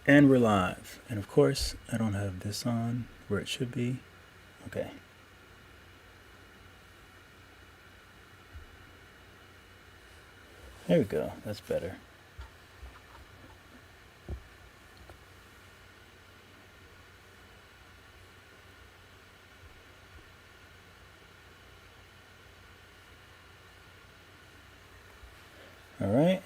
And we're live. And of course, I don't have this on where it should be. Okay. There we go. That's better. All right.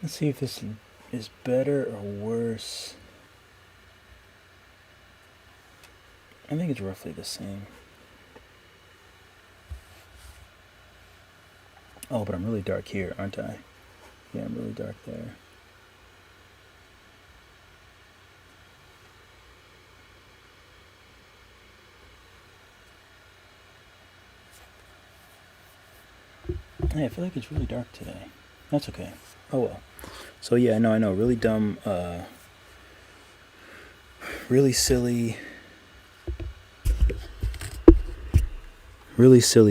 Let's see if this is better or worse. I think it's roughly the same. Oh, but I'm really dark here, aren't I? Yeah, I'm really dark there. Hey, I feel like it's really dark today. That's okay. Oh well. So yeah, I know. Really dumb, really silly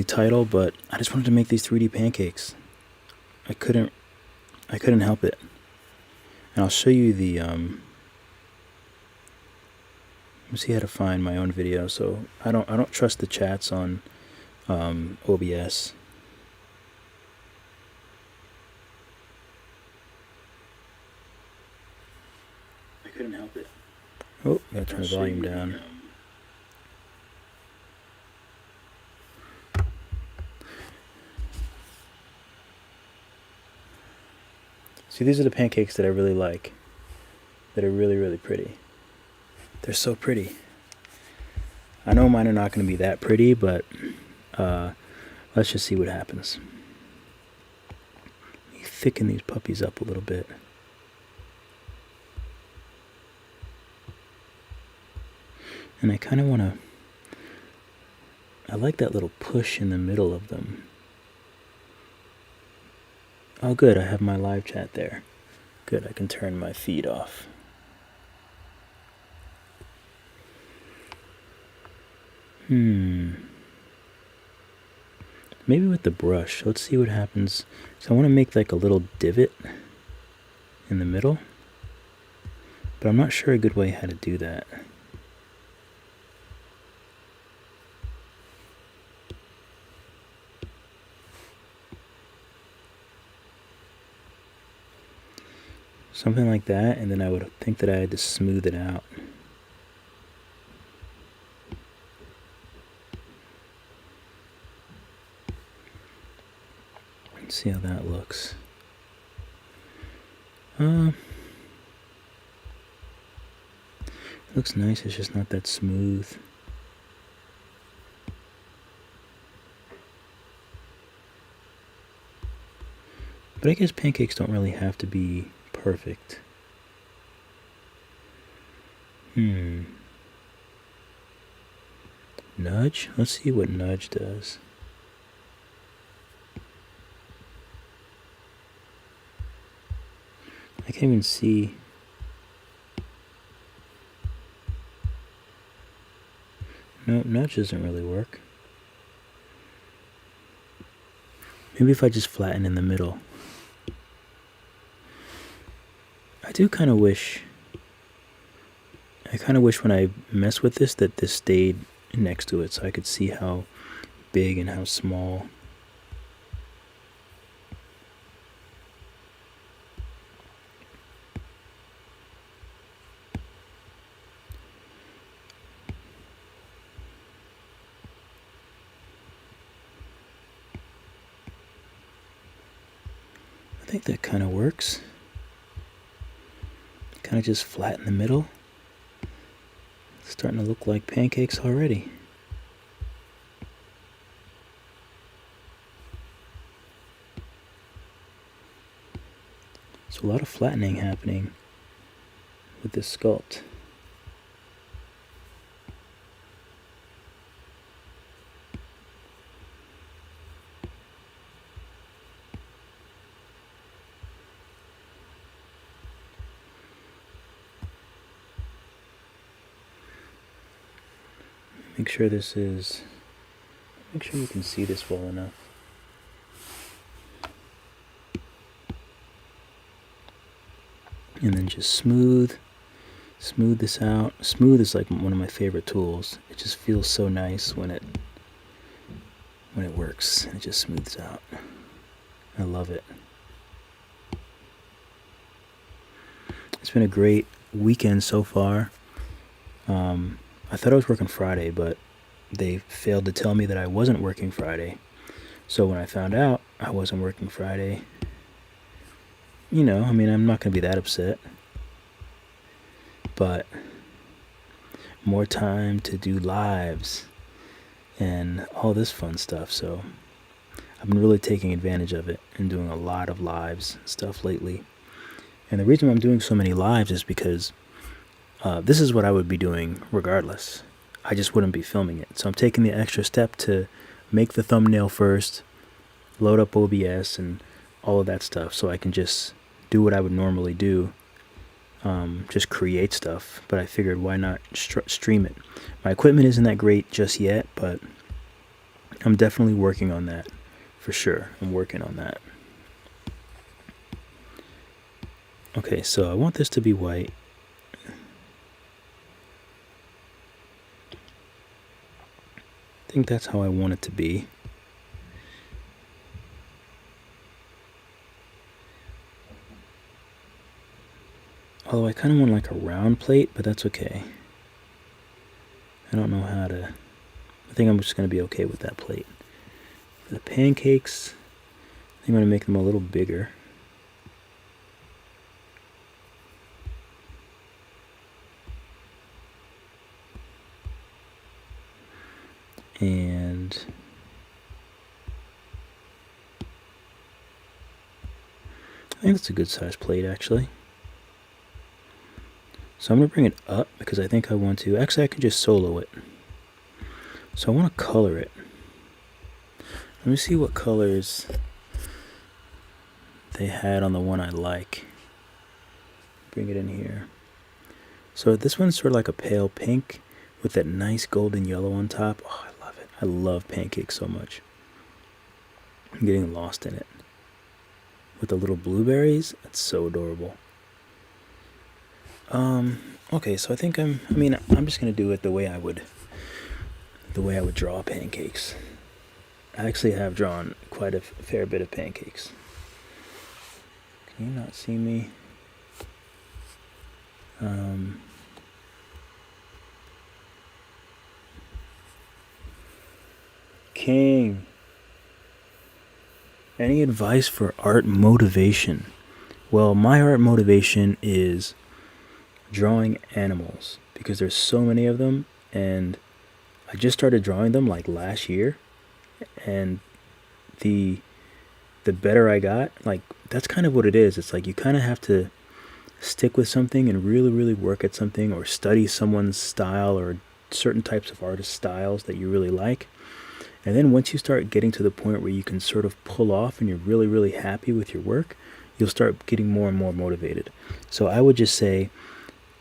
title, but I just wanted to make these 3D pancakes. I couldn't help it. And I'll show you the let me see how to find my own video. So I don't trust the chats on OBS. I couldn't help it. Oh, gotta turn the volume down. See, these are the pancakes that I really like. That are really, really pretty. They're so pretty. I know mine are not going to be that pretty, but let's just see what happens. You thicken these puppies up a little bit. And I kind of want to... I like that little push in the middle of them. Oh good, I have my live chat there. Good, I can turn my feed off. Maybe with the brush. Let's see what happens. So I want to make like a little divot in the middle. But I'm not sure a good way how to do that. Something like that, and then I would think that I had to smooth it out. Let's see how that looks. It looks nice, it's just not that smooth. But I guess pancakes don't really have to be perfect. Nudge? Let's see what nudge does. I can't even see. No, nudge doesn't really work. Maybe if I just flatten in the middle. I kind of wish when I mess with this that this stayed next to it so I could see how big and how small. I think that kind of works. Kind of just flat in the middle. It's starting to look like pancakes already. So a lot of flattening happening with this sculpt. Make sure you can see this well enough. And then just smooth this out. Smooth is like one of my favorite tools. It just feels so nice when it works. It just smooths out. I love it. It's been a great weekend so far. I thought I was working Friday, but they failed to tell me that I wasn't working Friday. So when I found out I wasn't working Friday, I'm not going to be that upset. But more time to do lives and all this fun stuff. So I've been really taking advantage of it and doing a lot of lives stuff lately. And the reason I'm doing so many lives is because this is what I would be doing regardless. I just wouldn't be filming it. So I'm taking the extra step to make the thumbnail first, load up OBS and all of that stuff so I can just do what I would normally do, just create stuff. But I figured why not stream it. My equipment isn't that great just yet, but I'm definitely working on that for sure. I'm working on that. Okay, so I want this to be white. I think that's how I want it to be. Although I kind of want like a round plate, but that's okay. I don't know how to... I think I'm just going to be okay with that plate. For the pancakes, I'm going to make them a little bigger. And I think it's a good size plate actually. So I'm going to bring it up because I think I want to. Actually, I can just solo it. So I want to color it. Let me see what colors they had on the one I like. Bring it in here. So this one's sort of like a pale pink with that nice golden yellow on top. Oh, I love it. I love pancakes so much. I'm getting lost in it. With the little blueberries, it's so adorable. Okay, so I think I'm just gonna do it the way I would draw pancakes. I actually have drawn quite a fair bit of pancakes. Can you not see me? King. Any advice for art motivation? Well, my art motivation is drawing animals because there's so many of them, and I just started drawing them like last year, and the better I got, like that's kind of what it is. It's like you kind of have to stick with something and really, really work at something, or study someone's style or certain types of artist styles that you really like. And then once you start getting to the point where you can sort of pull off and you're really, really happy with your work, you'll start getting more and more motivated. So I would just say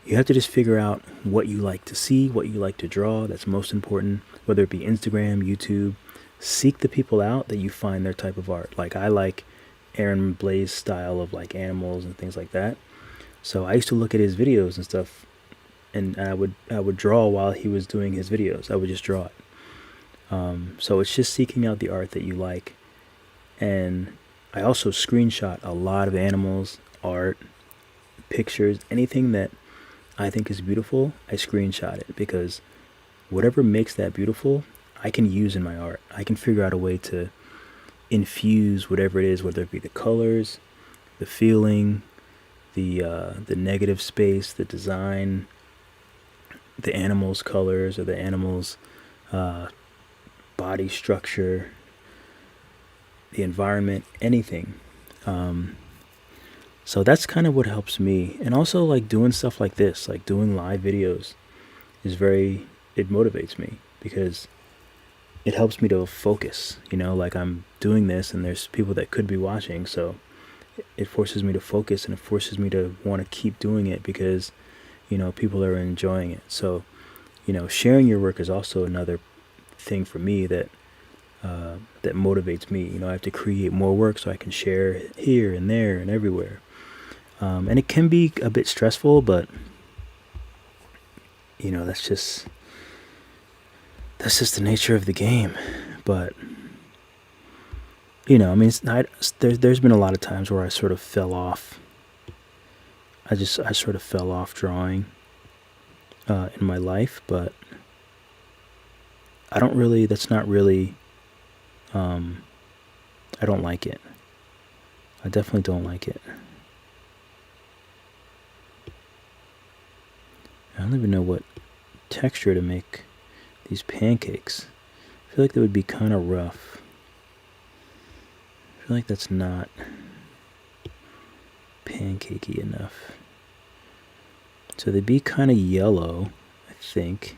you have to just figure out what you like to see, what you like to draw. That's most important, whether it be Instagram, YouTube. Seek the people out that you find their type of art. Like I like Aaron Blaze's style of like animals and things like that. So I used to look at his videos and stuff, and I would draw while he was doing his videos. I would just draw it. So it's just seeking out the art that you like. And I also screenshot a lot of animals, art, pictures, anything that I think is beautiful, I screenshot it, because whatever makes that beautiful, I can use in my art. I can figure out a way to infuse whatever it is, whether it be the colors, the feeling, the negative space, the design, the animal's colors, or the animal's body structure, the environment, anything. So that's kind of what helps me. And also like doing stuff like this, like doing live videos it motivates me because it helps me to focus, like I'm doing this and there's people that could be watching. So it forces me to focus, and it forces me to want to keep doing it because, people are enjoying it. So, sharing your work is also another thing for me that motivates me. I have to create more work so I can share here and there and everywhere. And it can be a bit stressful, but that's just the nature of the game. But I mean, there's been a lot of times where I sort of fell off. I sort of fell off drawing in my life, but I don't really. That's not really. I don't like it. I definitely don't like it. I don't even know what texture to make these pancakes. I feel like they would be kind of rough. I feel like that's not pancakey enough. So they'd be kind of yellow, I think.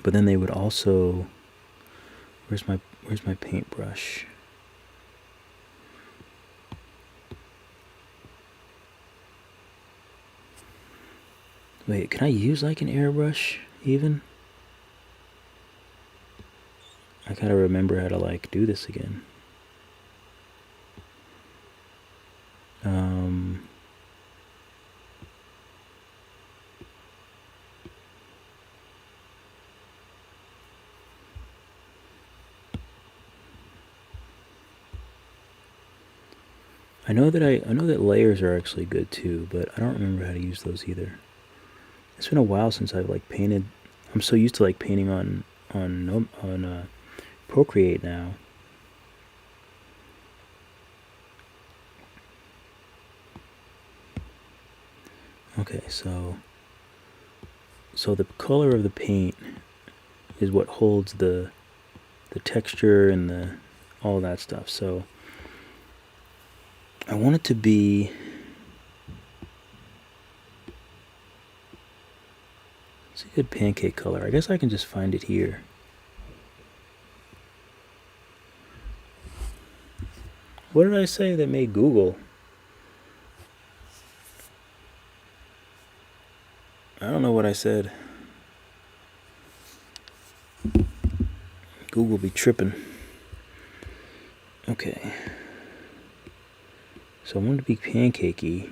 But then they would also... Where's my paintbrush? Wait, can I use like an airbrush even? I gotta remember how to like do this again. I know that layers are actually good too, but I don't remember how to use those either. It's been a while since I've like painted. I'm so used to like painting on Procreate now. Okay, so the color of the paint is what holds the texture and all that stuff. So I want it to be... It's a good pancake color. I guess I can just find it here. What did I say that made Google? I don't know what I said. Google be tripping. Okay. So I want it to be pancakey.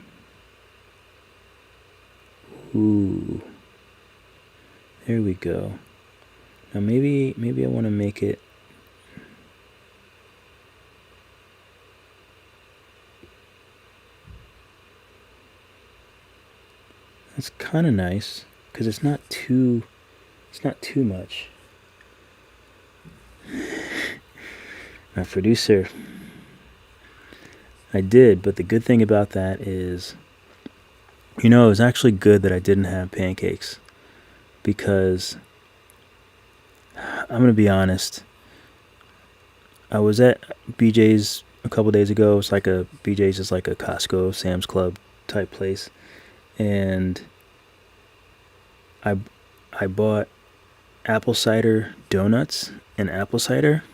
Ooh. There we go. Now maybe I want to make it... That's kind of nice, because it's not too much. My producer... I did, but the good thing about that is, it was actually good that I didn't have pancakes, because I'm going to be honest, I was at BJ's a couple days ago. It's like BJ's is like a Costco, Sam's Club type place, and I bought apple cider donuts and apple cider,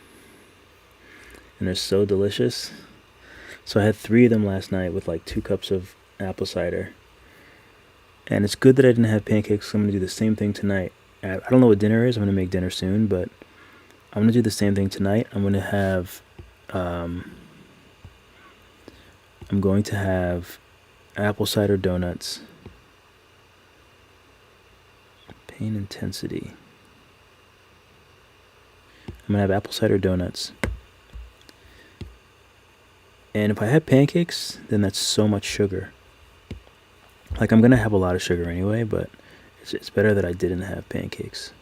and they're so delicious. So I had 3 of them last night with like 2 cups of apple cider. And it's good that I didn't have pancakes. So I'm going to do the same thing tonight. I don't know what dinner is. I'm going to make dinner soon, but I'm going to do the same thing tonight. I'm going to have apple cider donuts. Pain intensity. I'm going to have apple cider donuts. And if I had pancakes, then that's so much sugar. Like, I'm going to have a lot of sugar anyway, but it's better that I didn't have pancakes.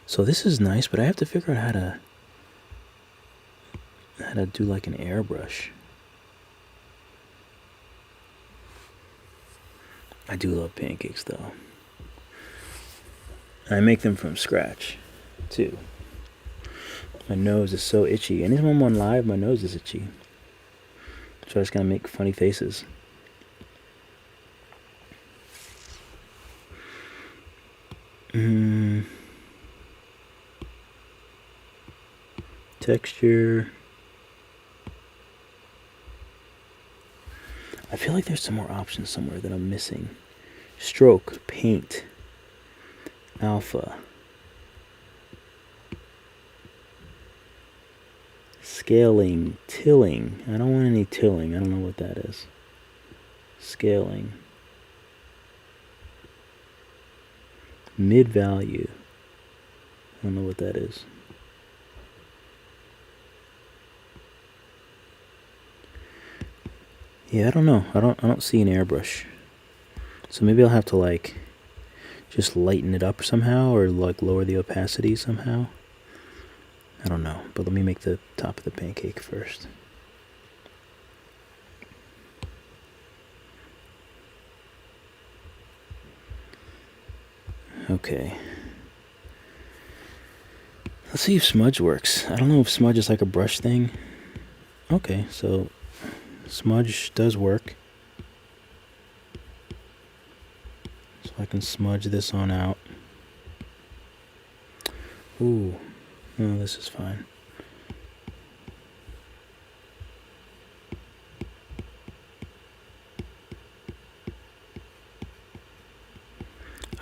So this is nice, but I have to figure out how to do like an airbrush. I do love pancakes though. I make them from scratch too. My nose is so itchy. Anytime I'm on live, my nose is itchy. So I just gotta make funny faces. Texture. I feel like there's some more options somewhere that I'm missing. Stroke, paint, alpha. Scaling, tilling. I don't want any tilling. I don't know what that is. Scaling. Mid value. I don't know what that is. Yeah, I don't know. I don't see an airbrush. So maybe I'll have to like just lighten it up somehow, or like lower the opacity somehow. I don't know, but let me make the top of the pancake first. Okay. Let's see if smudge works. I don't know if smudge is like a brush thing. Okay, so smudge does work. So I can smudge this on out. Ooh, no, this is fine.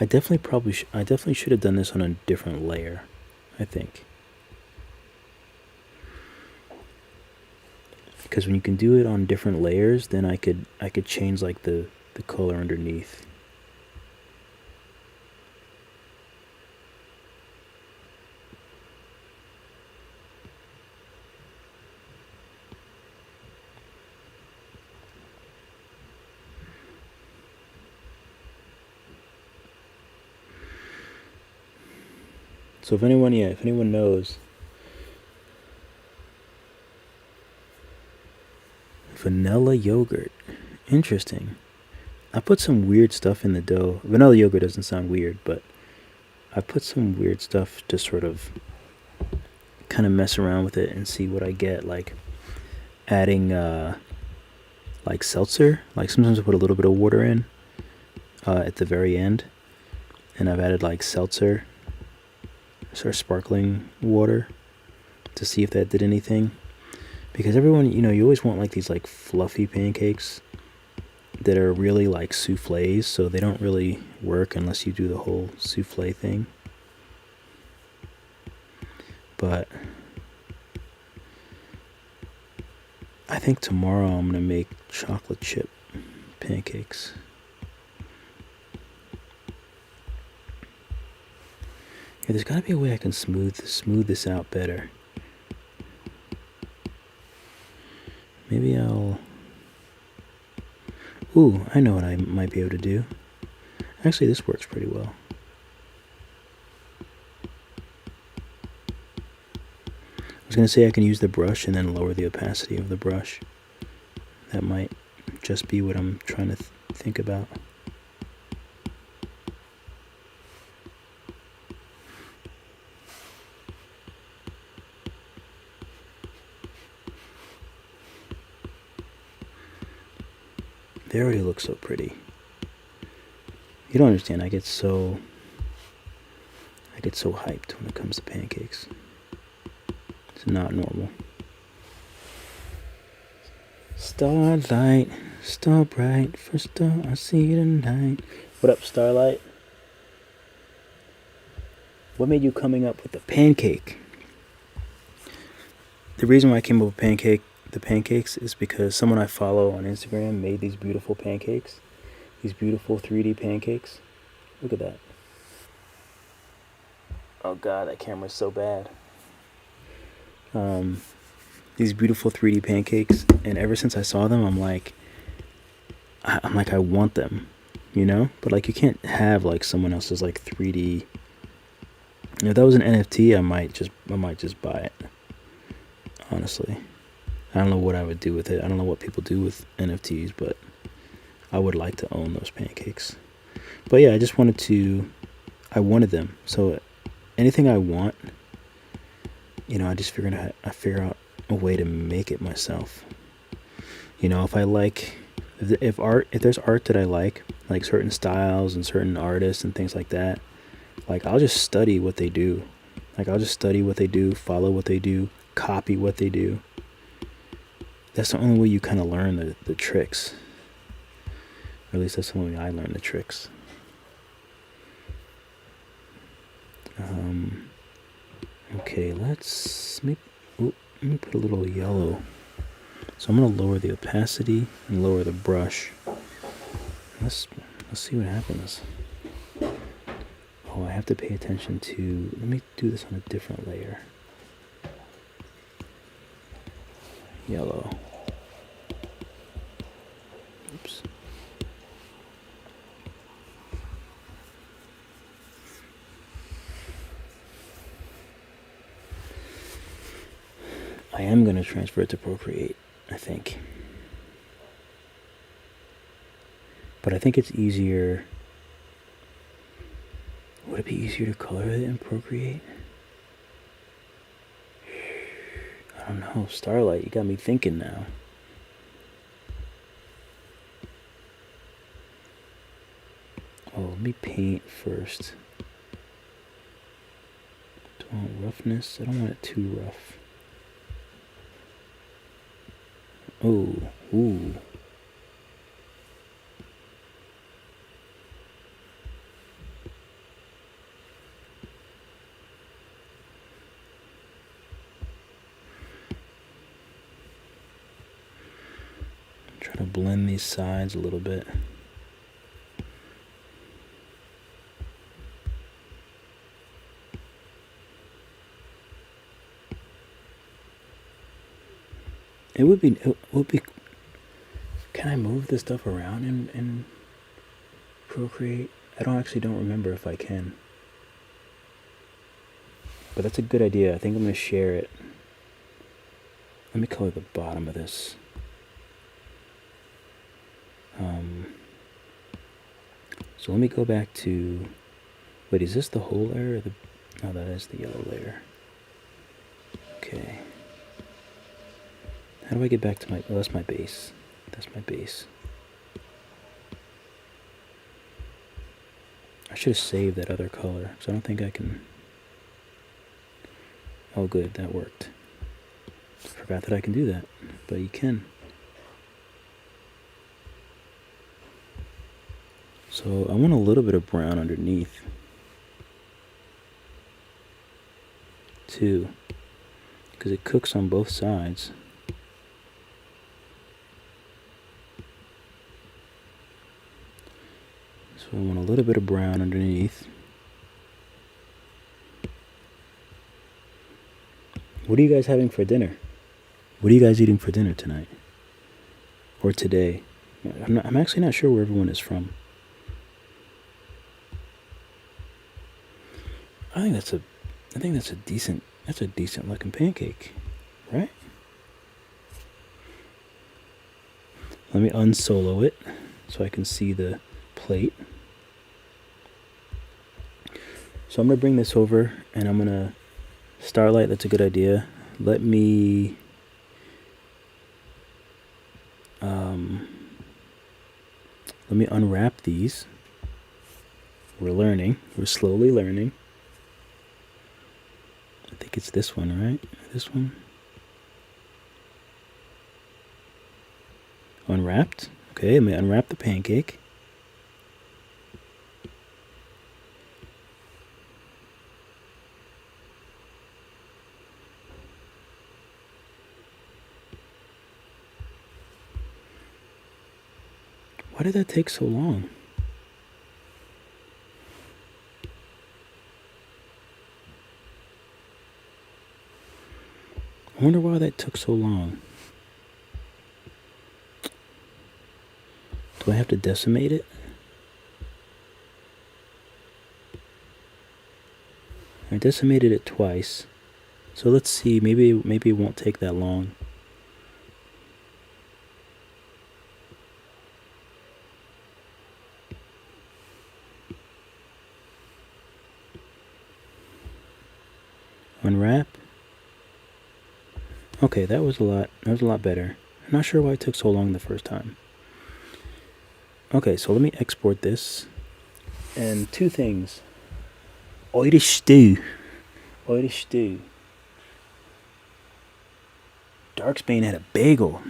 I definitely should have done this on a different layer, I think. Because when you can do it on different layers, then I could change like the color underneath. So if anyone knows, vanilla yogurt, interesting. I put some weird stuff in the dough. Vanilla yogurt doesn't sound weird, but I put some weird stuff to sort of kind of mess around with it and see what I get. Like adding like seltzer. Like sometimes I put a little bit of water in at the very end, and I've added like seltzer, sort of sparkling water, to see if that did anything. Because everyone, you always want like these like fluffy pancakes that are really like souffles, so they don't really work unless you do the whole souffle thing. But I think tomorrow I'm gonna make chocolate chip pancakes. Yeah, there's gotta be a way I can smooth this out better. Maybe I'll... Ooh, I know what I might be able to do. Actually, this works pretty well. I was going to say I can use the brush and then lower the opacity of the brush. That might just be what I'm trying to think about. They already look so pretty. You don't understand. I get so hyped when it comes to pancakes. It's not normal. Starlight, star bright, first star I see tonight. What up, Starlight? What made you coming up with the pancake? The reason why I came up with the pancakes is because someone I follow on Instagram made these beautiful pancakes. These beautiful 3D pancakes. Look at that. Oh god, that camera's so bad. These beautiful 3D pancakes, and ever since I saw them, I'm like, I want them, But like, you can't have like someone else's like 3D. If that was an NFT, I might just buy it. Honestly, I don't know what I would do with it. I don't know what people do with NFTs, but I would like to own those pancakes. But yeah, I wanted them. So anything I want, I just figure out a way to make it myself. If I like, if there's art that I like certain styles and certain artists and things like that, like I'll just study what they do. Follow what they do, copy what they do. That's the only way you kind of learn the tricks. Or at least that's the only way I learn the tricks. Okay, let's make... Let me put a little yellow. So I'm going to lower the opacity and lower the brush. Let's see what happens. Oh, I have to pay attention to... Let me do this on a different layer. Yellow. Oops. I am going to transfer it to Procreate, I think. But I think it's easier... Would it be easier to color it in Procreate? I don't know. Starlight, you got me thinking now. Oh, let me paint first. Do I want roughness? I don't want it too rough. Oh, ooh. Try to blend these sides a little bit. It would be, can I move this stuff around in Procreate? I don't remember if I can. But that's a good idea. I think I'm going to share it. Let me color the bottom of this. So let me go back to... Wait, is this the whole layer? Or no, that is the yellow layer. Okay. How do I get back to my... Oh, that's my base. That's my base. I should have saved that other color, because I don't think I can... Oh, good, that worked. Forgot that I can do that, but you can. So I want a little bit of brown underneath, too, because it cooks on both sides. So I want a little bit of brown underneath. What are you guys having for dinner? What are you guys eating for dinner tonight? Or today? I'm actually not sure where everyone is from. I think that's a decent looking pancake, right? Let me unsolo it so I can see the plate. So I'm gonna bring this over and I'm gonna Starlight, that's a good idea. Let me unwrap these. We're learning. We're slowly learning. I think it's this one, right? This one. Unwrapped. Okay, let me unwrap the pancake. Why did that take so long? I wonder why that took so long. Do I have to decimate it? I decimated it twice. So let's see, maybe it won't take that long. Unwrap. Okay, that was a lot better. I'm not sure why it took so long the first time. Okay, so let me export this. And two things. Irish stew. Irish stew. Dark Spain had a bagel.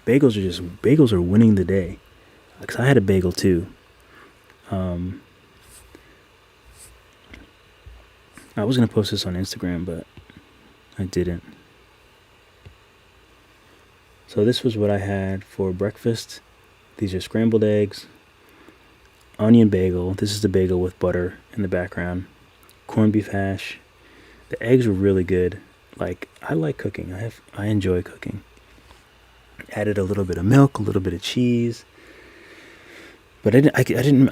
Bagels are winning the day. Because I had a bagel too. I was going to post this on Instagram, but I didn't. So this was what I had for breakfast. These are scrambled eggs, onion bagel. This is the bagel with butter in the background. Corned beef hash. The eggs were really good. Like, I like cooking. I enjoy cooking. Added a little bit of milk, a little bit of cheese. But I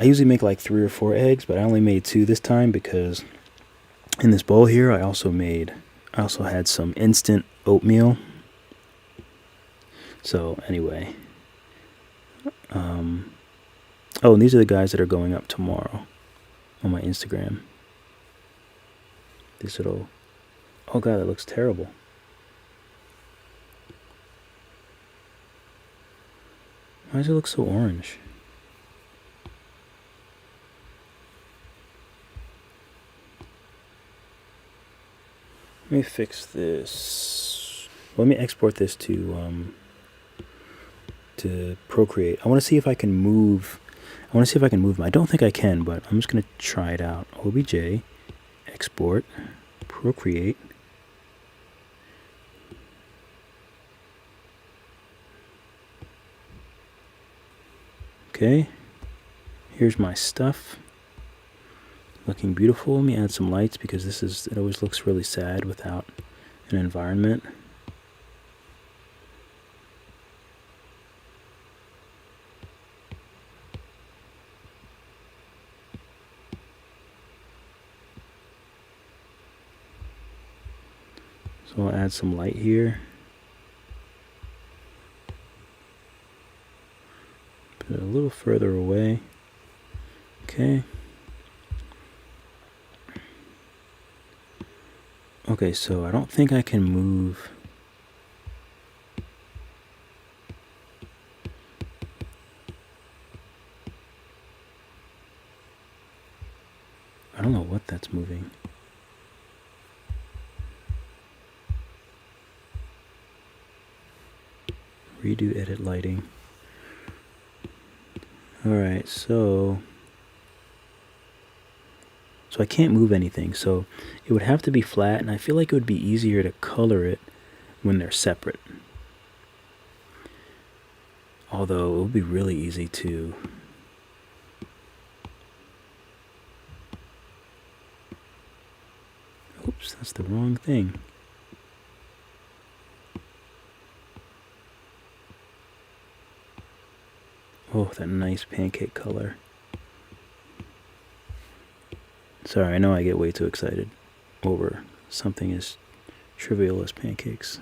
usually make like 3 or 4 eggs, but I only made 2 this time because in this bowl here I also had some instant oatmeal. So anyway, oh, and these are the guys that are going up tomorrow on my Instagram. This little, oh god, that looks terrible. Why does it look so orange? Let me fix this. Let me export this to Procreate. I want to see if I can move. I want to see if I can move them. I don't think I can, but I'm just gonna try it out. OBJ, export, Procreate. Okay, here's my stuff. Looking beautiful. Let me add some lights because it always looks really sad without an environment. So I'll add some light here. Put it a little further away. Okay. Okay, so I don't think I can move. I don't know what that's moving. Redo edit lighting. Alright, so I can't move anything, so it would have to be flat, and I feel like it would be easier to color it when they're separate. Although it would be really easy to oops, that's the wrong thing. Oh, that nice pancake color. Sorry, I know I get way too excited over something as trivial as pancakes.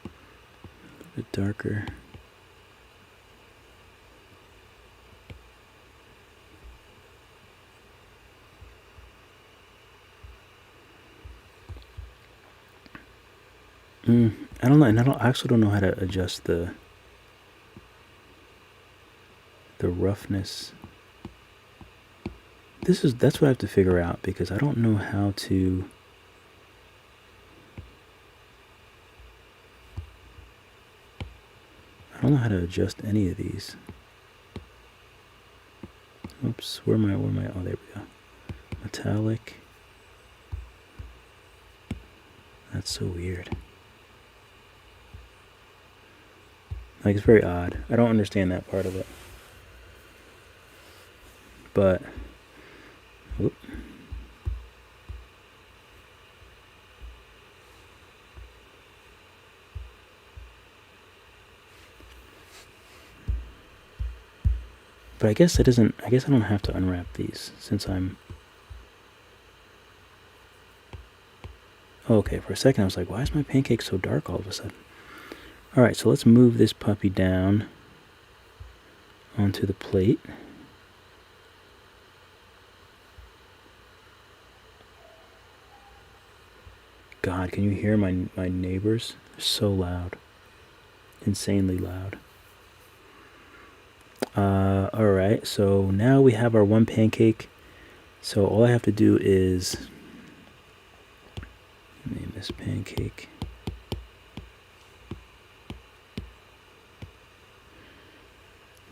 A bit darker. I don't know, and I actually don't know how to adjust the roughness. That's what I have to figure out because I don't know how to. I don't know how to adjust any of these. Oops, where am I? Oh, there we go. Metallic. That's so weird. Like, it's very odd. I don't understand that part of it. But, whoop. But I guess I don't have to unwrap these since I'm. Oh, okay, for a second I was like, why is my pancake so dark all of a sudden? Alright, so let's move this puppy down onto the plate. God, can you hear my neighbors? They're so loud. Insanely loud. Alright, so now we have our one pancake. So all I have to do is name this pancake.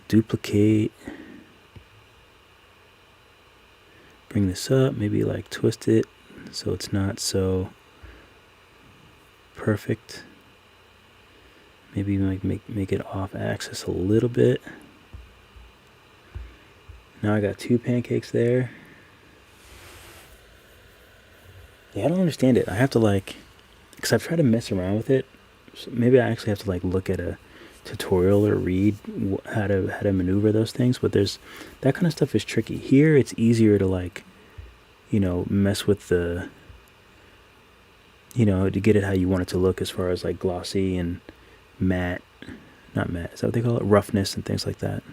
Duplicate. bring this up, maybe like twist it so it's not so perfect. Maybe like make it off axis a little bit. Now I got 2 pancakes there. Yeah, I don't understand it. I have to like, because I've tried to mess around with it. So maybe I actually have to like look at a tutorial or read how to maneuver those things. But there's that kind of stuff is tricky. Here it's easier to like, you know, mess with the, you know, to get it how you want it to look as far as like glossy and matte. Not matte, is that what they call it? Roughness and things like that.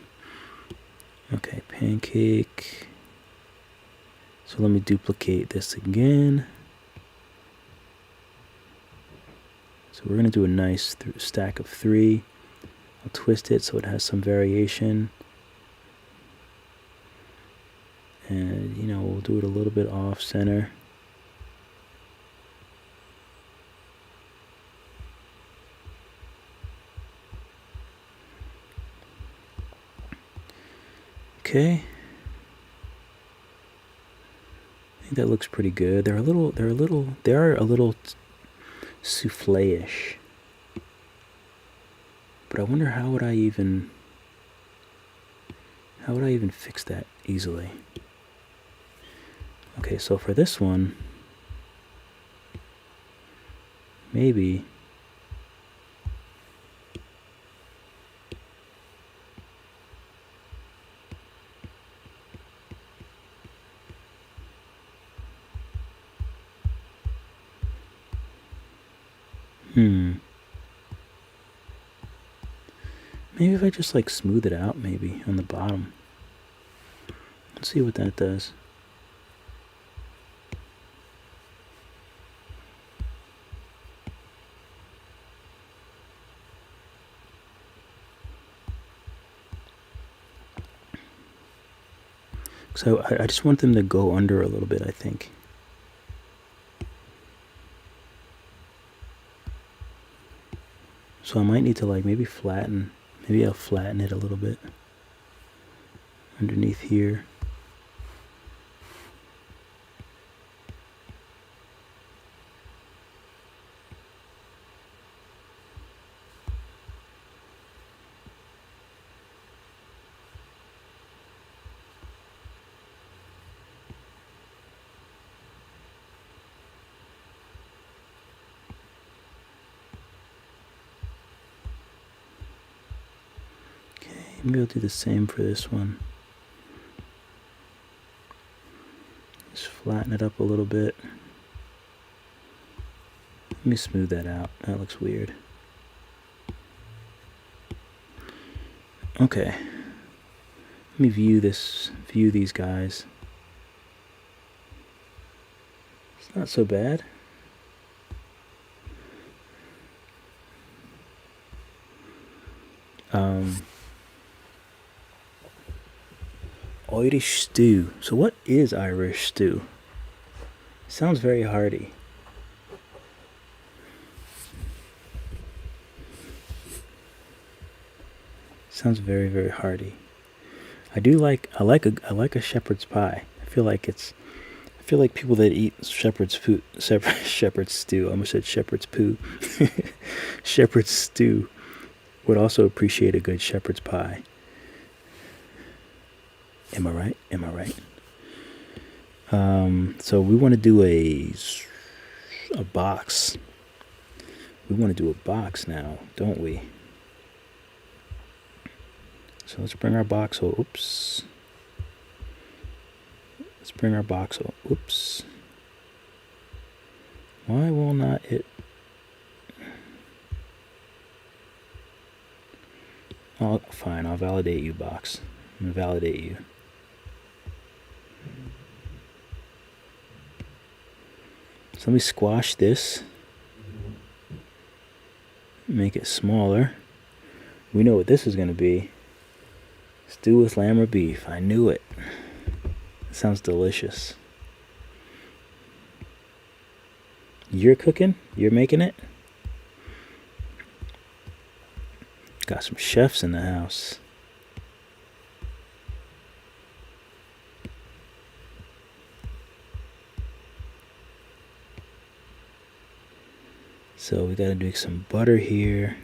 Okay, pancake. So let me duplicate this again. So we're going to do a nice stack of 3. I'll twist it so it has some variation. And, you know, we'll do it a little bit off center. Okay. I think that looks pretty good. They are a little souffle-ish. But I wonder how would I even fix that easily? Okay, so for this one, maybe maybe if I just like smooth it out maybe on the bottom. Let's see what that does. So I just want them to go under a little bit, I think. So I might need to like maybe I'll flatten it a little bit underneath here. Maybe I'll do the same for this one. Just flatten it up a little bit. Let me smooth that out. That looks weird. Okay. Let me view these guys. It's not so bad. Irish stew. So what is Irish stew? Sounds very hearty. Sounds very, very hearty. I like a shepherd's pie. I feel like people that eat shepherd's stew. I almost said shepherd's poo. Shepherd's stew would also appreciate a good shepherd's pie. Am I right? So we want to do a box. We want to do a box now, don't we? So let's bring our box. Oops. Let's bring our box. Oops. Why will not it? Oh, fine. I'll validate you, box. I'm gonna validate you. So let me squash this. Make it smaller. We know what this is going to be. Stew with lamb or beef. I knew it. It sounds delicious. You're cooking? You're making it? Got some chefs in the house. So we gotta do some butter here.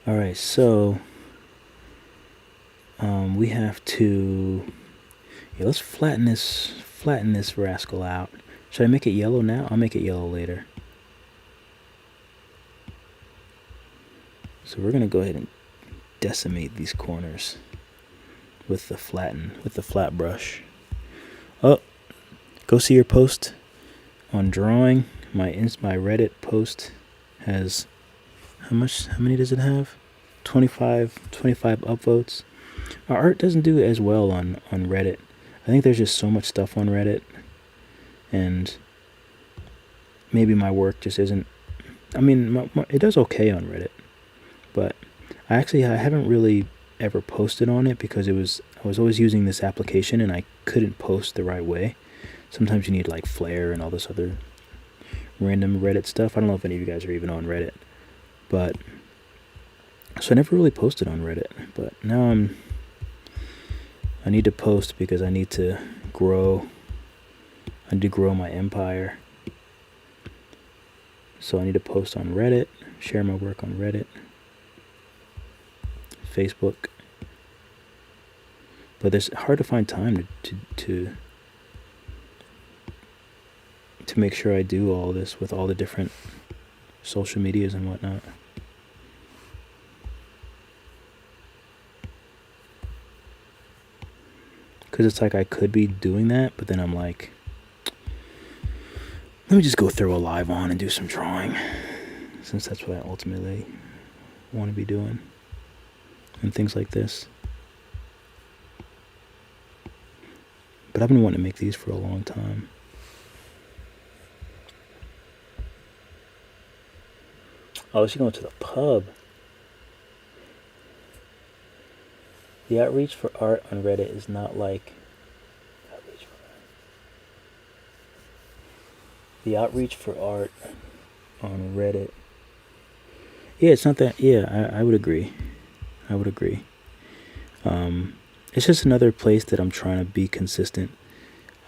Alright, so we have to, yeah, let's flatten this rascal out. Should I make it yellow now? I'll make it yellow later. So we're gonna go ahead and decimate these corners with the flat brush. Oh, go see your post on drawing. My Reddit post has how many does it have? 25 upvotes. Our art doesn't do as well on Reddit. I think there's just so much stuff on Reddit, and maybe my work just isn't, I mean, it does okay on Reddit, but I haven't really ever posted on it because I was always using this application and I couldn't post the right way. Sometimes you need like Flare and all this other random Reddit stuff. I don't know if any of you guys are even on Reddit, but so I never really posted on Reddit, but now I need to post because I need to grow my empire. So I need to post on Reddit, share my work on Reddit, Facebook. But it's hard to find time to make sure I do all this with all the different social medias and whatnot. Because it's like I could be doing that, but then I'm like, let me just go throw a live on and do some drawing, since that's what I ultimately want to be doing, and things like this. But I've been wanting to make these for a long time. Oh, she's going to the pub. The outreach for art on Reddit is not like the outreach for art on Reddit. Yeah, it's not that. Yeah, I would agree. It's just another place that I'm trying to be consistent,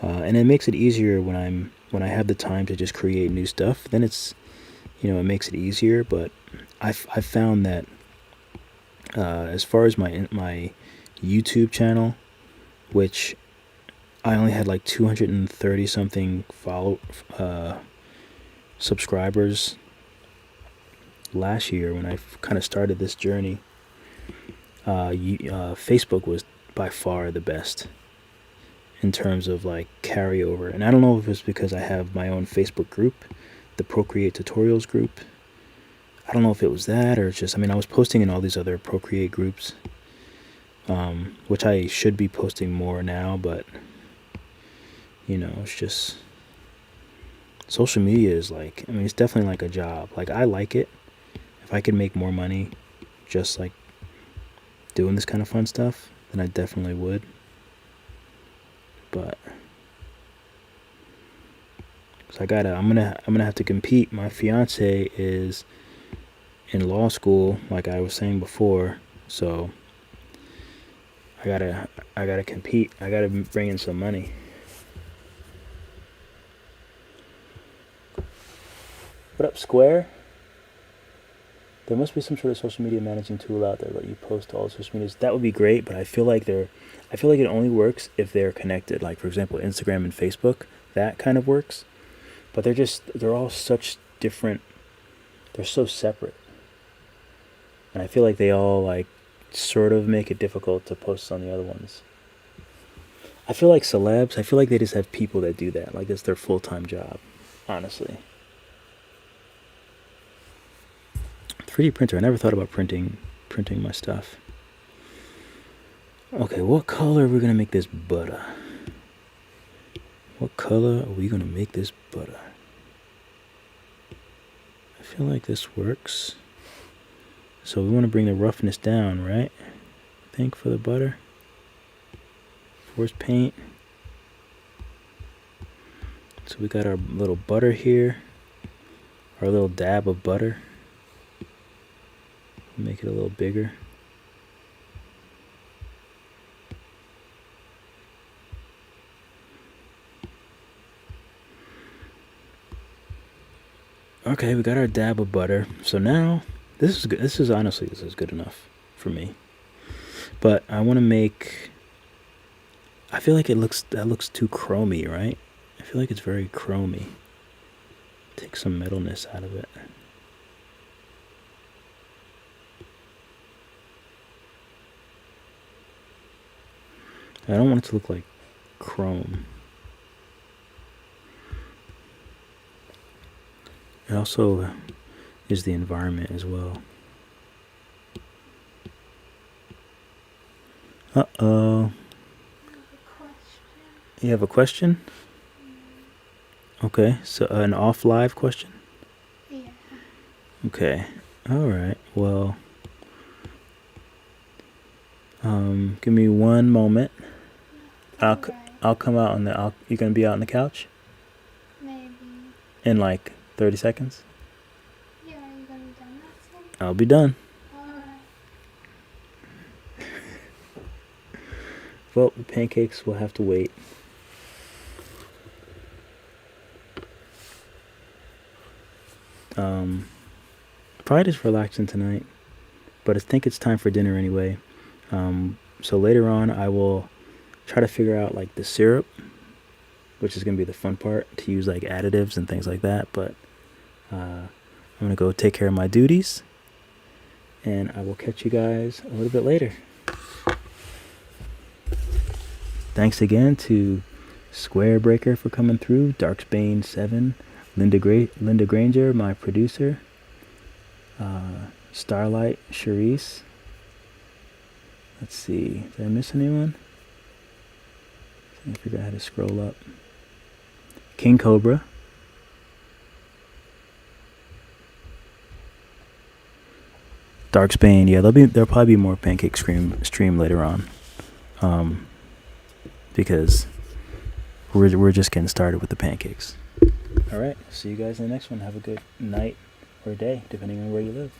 and it makes it easier when I have the time to just create new stuff. Then it's, it makes it easier. But I found that as far as my YouTube channel, which I only had like 230 something subscribers last year when I kind of started this journey. Facebook was by far the best in terms of like carryover, and I don't know if it's because I have my own Facebook group, the Procreate tutorials group. I don't know if it was that, or it's just, I was posting in all these other Procreate groups, which I should be posting more now, but it's just, social media is like, it's definitely like a job. Like, I like it. If I could make more money just like doing this kind of fun stuff, then I definitely would. But so I'm gonna have to compete. My fiance is in law school, like I was saying before, so I gotta compete. I gotta bring in some money. What up, Square? There must be some sort of social media managing tool out there that let you post to all social medias. That would be great, but I feel like it only works if they're connected. Like, for example, Instagram and Facebook, that kind of works. But they're all such different, they're so separate. And I feel like they all like sort of make it difficult to post on the other ones. I feel like celebs, they just have people that do that. Like, it's their full-time job, honestly. 3D printer. I never thought about printing my stuff. Okay, what color are we gonna make this butter? What color are we gonna make this butter? I feel like this works. So we want to bring the roughness down, right? I think for the butter. Force paint. So we got our little butter here. Our little dab of butter. Make it a little bigger. Okay, we got our dab of butter. So now, this is good. This is honestly, this is good enough for me. But I want to make. I feel like that looks too chromy, right? I feel like it's very chromy. Take some metalness out of it. I don't want it to look like chrome. It also is the environment as well. Uh-oh. You have a question? Okay, so an off live question? Yeah. Okay. All right. Well, give me one moment. I'll come out on the. You're gonna be out on the couch Maybe. in like 30 seconds. Yeah, are you gonna be done that soon? I'll be done. Alright. Well, the pancakes will have to wait. Probably just relaxing tonight, but I think it's time for dinner anyway. So later on, I will try to figure out like the syrup, which is gonna be the fun part, to use like additives and things like that. But I'm gonna go take care of my duties, and I will catch you guys a little bit later. Thanks again to Square Breaker for coming through, Darksbane 7, Linda Granger, my producer, Starlight, Charisse. Let's see, did I miss anyone? I figure out how to scroll up. King Cobra. Darksbane, yeah, there'll probably be more Pancake stream later on. Because we're just getting started with the pancakes. All right, see you guys in the next one. Have a good night or day, depending on where you live.